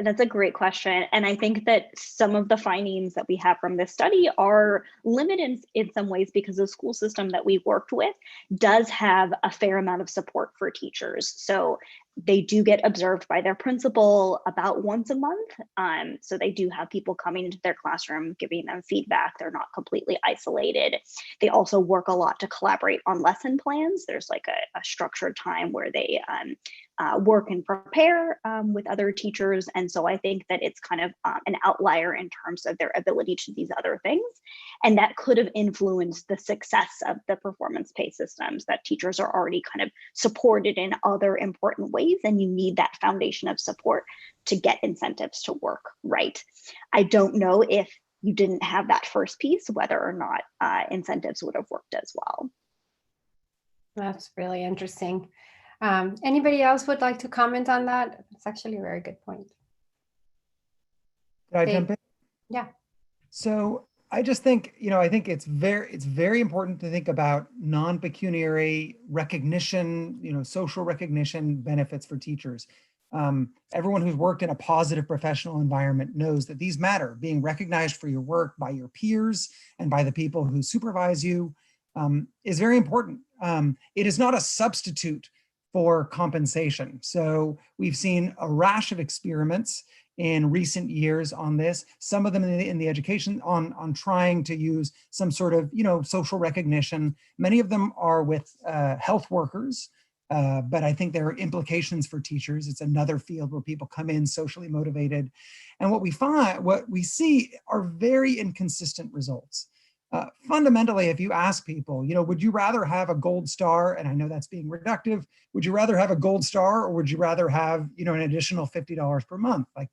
That's a great question. And I think that some of the findings that we have from this study are limited in some ways because the school system that we worked with does have a fair amount of support for teachers. So they do get observed by their principal about once a month. So they do have people coming into their classroom, giving them feedback. They're not completely isolated. They also work a lot to collaborate on lesson plans. There's like a structured time where they work and prepare with other teachers. And so I think that it's kind of an outlier in terms of their ability to do these other things. And that could have influenced the success of the performance pay systems, that teachers are already kind of supported in other important ways. And you need that foundation of support to get incentives to work right. I don't know if you didn't have that first piece, whether or not incentives would have worked as well. That's really interesting. Anybody else would like to comment on that? It's actually a very good point. Can I jump in? Yeah. So I just think, I think it's very important to think about non-pecuniary recognition, social recognition benefits for teachers. Everyone who's worked in a positive professional environment knows that these matter. Being recognized for your work by your peers and by the people who supervise you is very important. It is not a substitute for compensation. So we've seen a rash of experiments in recent years on this, some of them in the education on trying to use some sort of, social recognition. Many of them are with health workers, but I think there are implications for teachers. It's another field where people come in socially motivated. And what we see are very inconsistent results. Fundamentally, if you ask people, would you rather have a gold star? And I know that's being reductive. Would you rather have a gold star, or would you rather have, an additional $50 per month? Like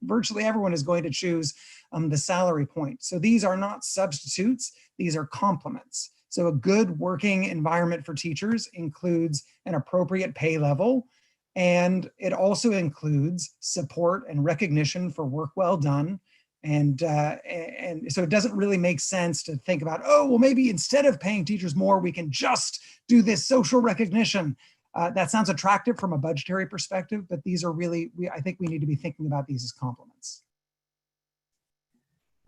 virtually everyone is going to choose the salary point. So these are not substitutes, these are complements. So a good working environment for teachers includes an appropriate pay level, and it also includes support and recognition for work well done. And so it doesn't really make sense to think about, oh, well, maybe instead of paying teachers more, we can just do this social recognition. That sounds attractive from a budgetary perspective, but these are really, I think we need to be thinking about these as complements.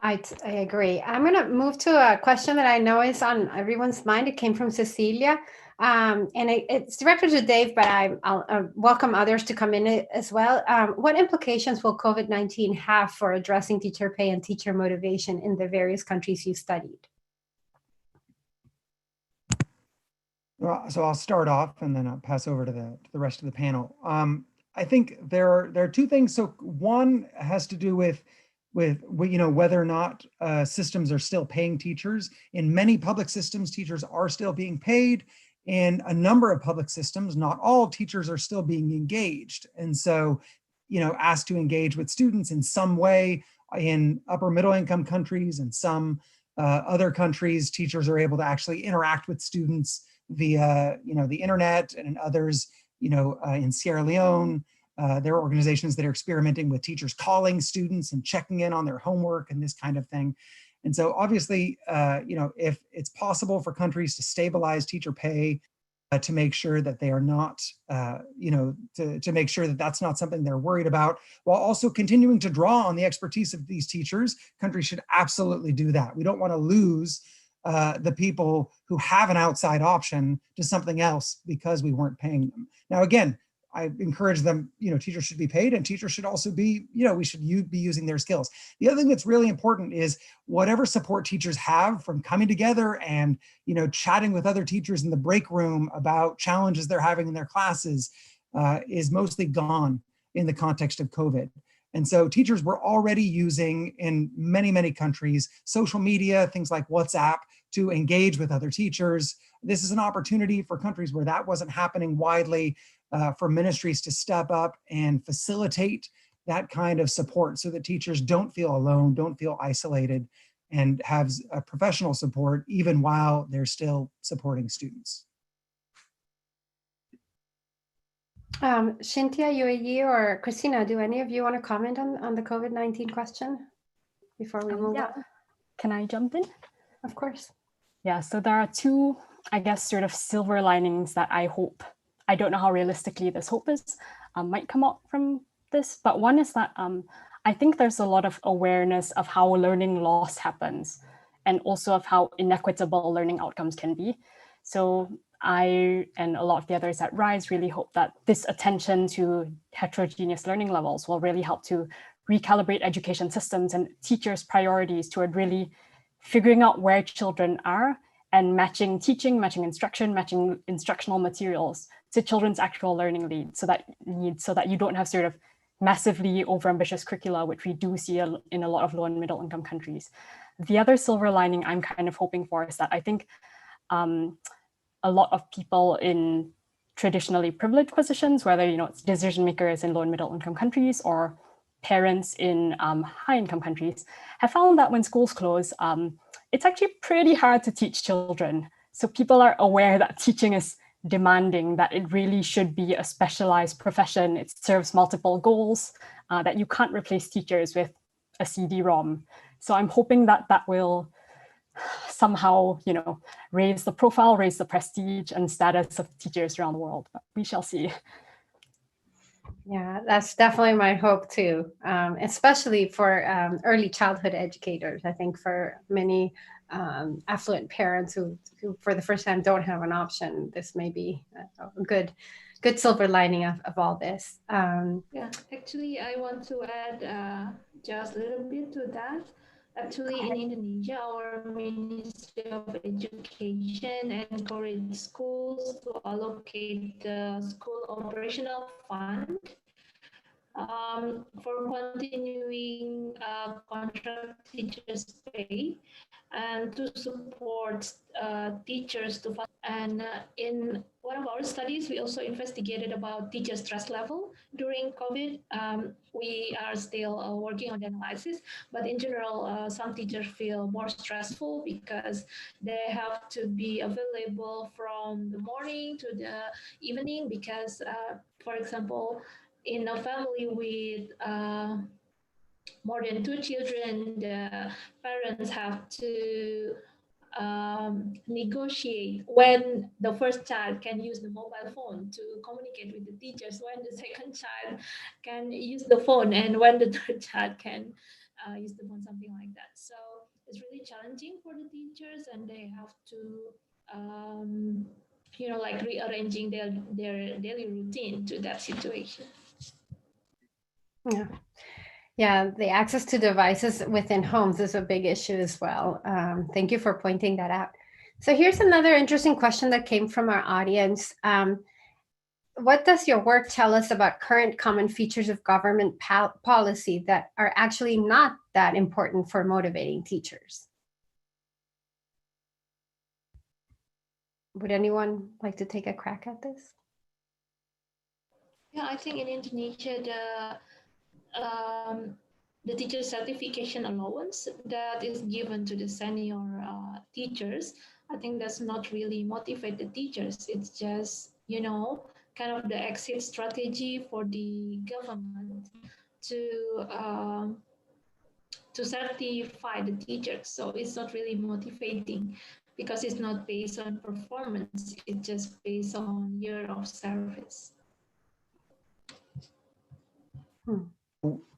I agree. I'm going to move to a question that I know is on everyone's mind. It came from Cecilia, and it's directed to Dave, but I'll welcome others to come in as well. What implications will COVID-19 have for addressing teacher pay and teacher motivation in the various countries you studied? Well, so I'll start off and then I'll pass over to the rest of the panel. I think there are two things. So one has to do with whether or not systems are still paying teachers. In many public systems, teachers are still being paid. In a number of public systems, not all teachers are still being engaged. And so, asked to engage with students in some way. In upper middle income countries and some other countries, teachers are able to actually interact with students via, the internet, and in others, in Sierra Leone, there are organizations that are experimenting with teachers calling students and checking in on their homework and this kind of thing. And so obviously, if it's possible for countries to stabilize teacher pay, to make sure that they are not, to make sure that that's not something they're worried about, while also continuing to draw on the expertise of these teachers, countries should absolutely do that. We don't want to lose the people who have an outside option to something else because we weren't paying them. Now, again, I encourage them, teachers should be paid, and teachers should also be, we should be using their skills. The other thing that's really important is whatever support teachers have from coming together and, chatting with other teachers in the break room about challenges they're having in their classes is mostly gone in the context of COVID. And so teachers were already using, in many, many countries, social media, things like WhatsApp, to engage with other teachers. This is an opportunity for countries where that wasn't happening widely, for ministries to step up and facilitate that kind of support so that teachers don't feel alone, don't feel isolated, and have professional support even while they're still supporting students. Shintia, Yue-Yi, or Christina, do any of you want to comment on the COVID-19 question before we move on? Can I jump in? Of course. Yeah, so there are two, I guess, sort of silver linings that I don't know how realistically this hope is, might come out from this, but one is that I think there's a lot of awareness of how learning loss happens, and also of how inequitable learning outcomes can be. So I and a lot of the others at RISE really hope that this attention to heterogeneous learning levels will really help to recalibrate education systems and teachers' priorities toward really figuring out where children are and matching teaching, matching instruction, matching instructional materials to children's actual learning needs, so that you don't have sort of massively overambitious curricula, which we do see in a lot of low and middle income countries. The other silver lining I'm kind of hoping for is that I think a lot of people in traditionally privileged positions, whether it's decision makers in low and middle income countries or parents in high income countries, have found that when schools close, it's actually pretty hard to teach children. So people are aware that teaching is demanding, that it really should be a specialized profession. It serves multiple goals, that you can't replace teachers with a CD-ROM. So I'm hoping that that will somehow, raise the profile, raise the prestige and status of teachers around the world. But we shall see. Yeah, that's definitely my hope too, especially for early childhood educators. I think for many affluent parents who for the first time don't have an option, this may be a good silver lining of all this. Yeah, actually, I want to add just a little bit to that. Actually, in Indonesia, our Ministry of Education encouraged schools to allocate the school operational fund for continuing contract teachers' pay. and to support teachers to. And in one of our studies, we also investigated about teacher stress level during COVID. We are still working on the analysis, but in general, some teachers feel more stressful because they have to be available from the morning to the evening because, for example, in a family with more than 2 children, the parents have to negotiate when the first child can use the mobile phone to communicate with the teachers, when the second child can use the phone, and when the third child can use the phone, something like that. So it's really challenging for the teachers, and they have to, like rearranging their daily routine to that situation. Yeah. Yeah, the access to devices within homes is a big issue as well. Thank you for pointing that out. So here's another interesting question that came from our audience. What does your work tell us about current common features of government policy that are actually not that important for motivating teachers? Would anyone like to take a crack at this? Yeah, I think in Indonesia, the teacher certification allowance that is given to the senior teachers, I think that's not really motivate the teachers. It's just, kind of the exit strategy for the government to certify the teachers. So it's not really motivating because it's not based on performance. It's just based on year of service.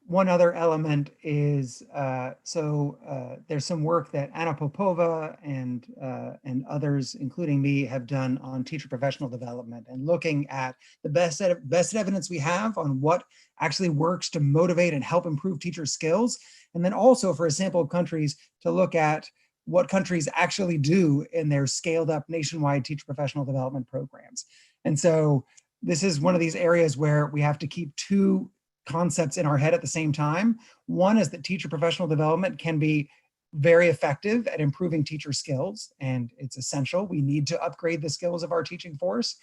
One other element is, there's some work that Anna Popova and others, including me, have done on teacher professional development and looking at the best evidence we have on what actually works to motivate and help improve teacher skills. And then also for a sample of countries to look at what countries actually do in their scaled up nationwide teacher professional development programs. And so this is one of these areas where we have to keep two concepts in our head at the same time. One is that teacher professional development can be very effective at improving teacher skills, and it's essential. We need to upgrade the skills of our teaching force,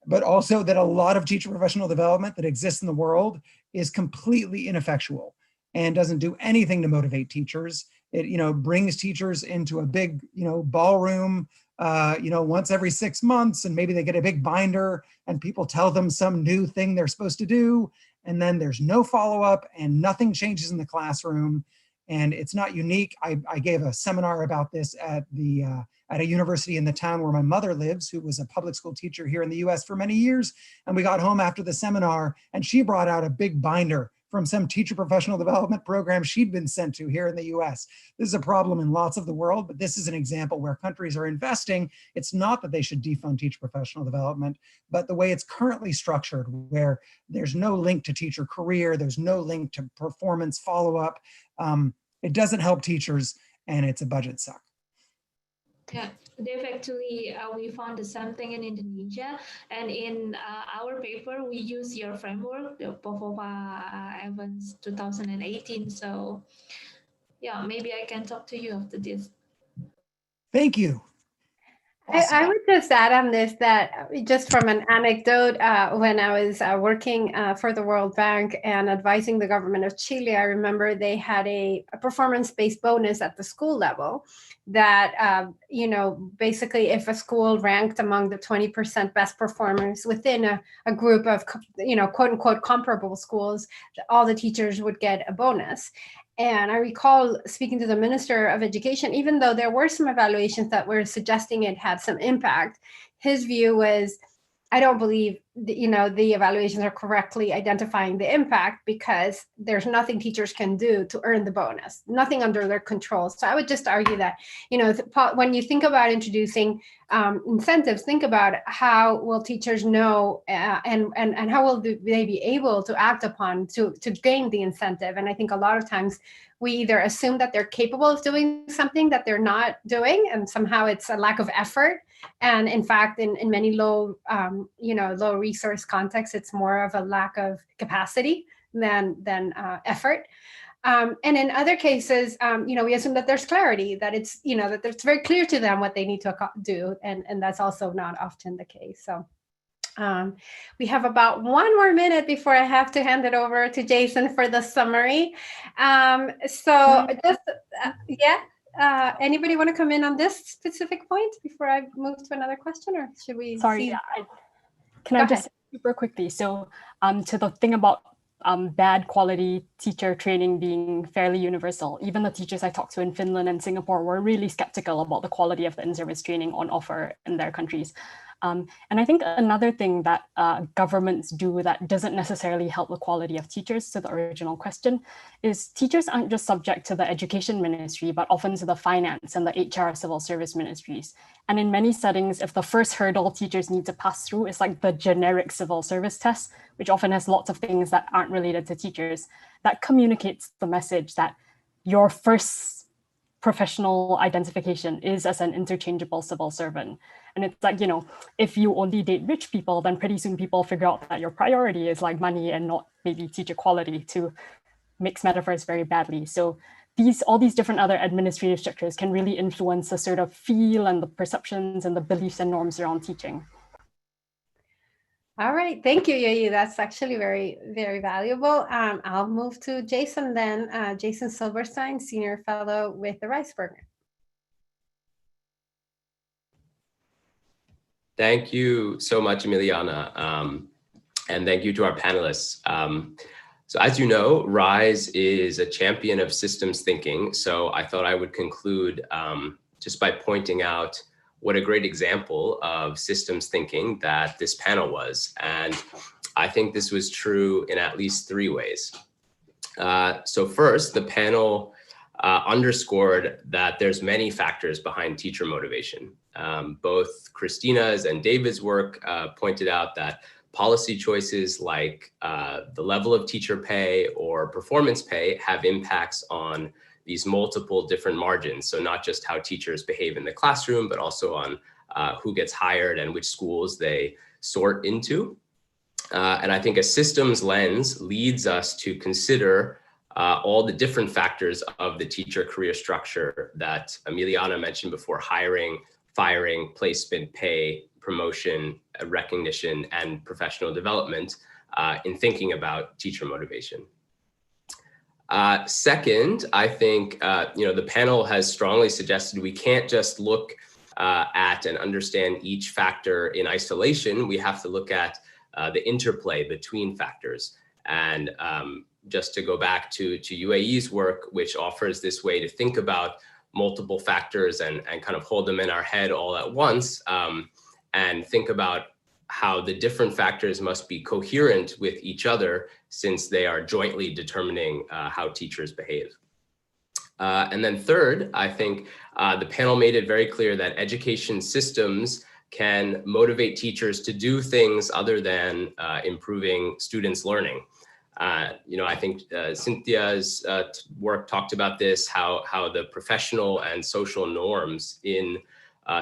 but also that a lot of teacher professional development that exists in the world is completely ineffectual and doesn't do anything to motivate teachers. It brings teachers into a big ballroom once every 6 months, and maybe they get a big binder and people tell them some new thing they're supposed to do, and then there's no follow-up and nothing changes in the classroom. And it's not unique. I gave a seminar about this at a university in the town where my mother lives, who was a public school teacher here in the US for many years. And we got home after the seminar and she brought out a big binder from some teacher professional development program she'd been sent to here in the US. This is a problem in lots of the world, but this is an example where countries are investing. It's not that they should defund teacher professional development, but the way it's currently structured, where there's no link to teacher career, there's no link to performance follow-up, it doesn't help teachers, and it's a budget suck. Yeah, they've actually, we found the same thing in Indonesia. And in our paper, we use your framework, the Popova-Evans 2018. So yeah, maybe I can talk to you after this. Thank you. Awesome. I would just add on this that just from an anecdote, when I was working for the World Bank and advising the government of Chile, I remember they had a performance-based bonus at the school level that, basically if a school ranked among the 20% best performers within a group of, quote unquote, comparable schools, all the teachers would get a bonus. And I recall speaking to the Minister of Education, even though there were some evaluations that were suggesting it had some impact, his view was, I don't believe the evaluations are correctly identifying the impact because there's nothing teachers can do to earn the bonus, nothing under their control. So I would just argue that, when you think about introducing incentives, think about how will teachers know and how will they be able to act upon to gain the incentive. And I think a lot of times we either assume that they're capable of doing something that they're not doing, and somehow it's a lack of effort. And in fact, in many low resource contexts, it's more of a lack of capacity than effort. And in other cases, we assume that there's clarity, that it's, that it's very clear to them what they need to do. And that's also not often the case. So we have about 1 more minute before I have to hand it over to Jason for the summary. Anybody want to come in on this specific point before I move to another question, or should we? Sorry, can I just super quickly? So to the thing about bad quality teacher training being fairly universal, even the teachers I talked to in Finland and Singapore were really skeptical about the quality of the in-service training on offer in their countries. And I think another thing that governments do that doesn't necessarily help the quality of teachers, to the original question, is teachers aren't just subject to the education ministry, but often to the finance and the HR civil service ministries. And in many settings, if the first hurdle teachers need to pass through is like the generic civil service test, which often has lots of things that aren't related to teachers, that communicates the message that your first professional identification is as an interchangeable civil servant. And it's like, if you only date rich people, then pretty soon people figure out that your priority is like money and not maybe teacher quality, to mix metaphors very badly. So all these different other administrative structures can really influence the sort of feel and the perceptions and the beliefs and norms around teaching. All right, thank you, Yue-Yi. That's actually very, very valuable. I'll move to Jason then. Jason Silverstein, Senior Fellow with the Rice Program. Thank you so much, Emiliana, and thank you to our panelists. So as you know, RISE is a champion of systems thinking. So I thought I would conclude just by pointing out what a great example of systems thinking that this panel was. And I think this was true in at least 3 ways. So first, the panel underscored that there's many factors behind teacher motivation. Both Christina's and David's work pointed out that policy choices like the level of teacher pay or performance pay have impacts on these multiple different margins. So not just how teachers behave in the classroom, but also on who gets hired and which schools they sort into. And I think a systems lens leads us to consider all the different factors of the teacher career structure that Emiliana mentioned before: hiring, firing, placement, pay, promotion, recognition, and professional development in thinking about teacher motivation. Second, I think the panel has strongly suggested we can't just look at and understand each factor in isolation. We have to look at the interplay between factors. And just to go back to Yue-Yi's work, which offers this way to think about multiple factors and kind of hold them in our head all at once, and think about how the different factors must be coherent with each other, since they are jointly determining how teachers behave. And then third, I think the panel made it very clear that education systems can motivate teachers to do things other than improving students' learning. I think Shintia's work talked about this, how the professional and social norms in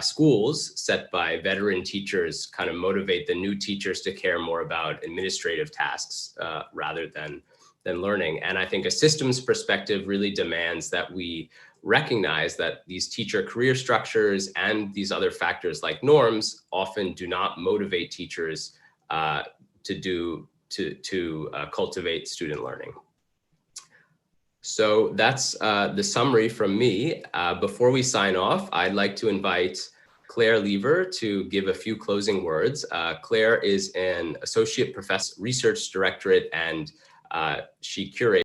schools set by veteran teachers kind of motivate the new teachers to care more about administrative tasks rather than learning. And I think a systems perspective really demands that we recognize that these teacher career structures and these other factors like norms often do not motivate teachers to cultivate student learning. So that's the summary from me. Before we sign off, I'd like to invite Claire Lever to give a few closing words. Claire is an associate professor, research directorate, and she curates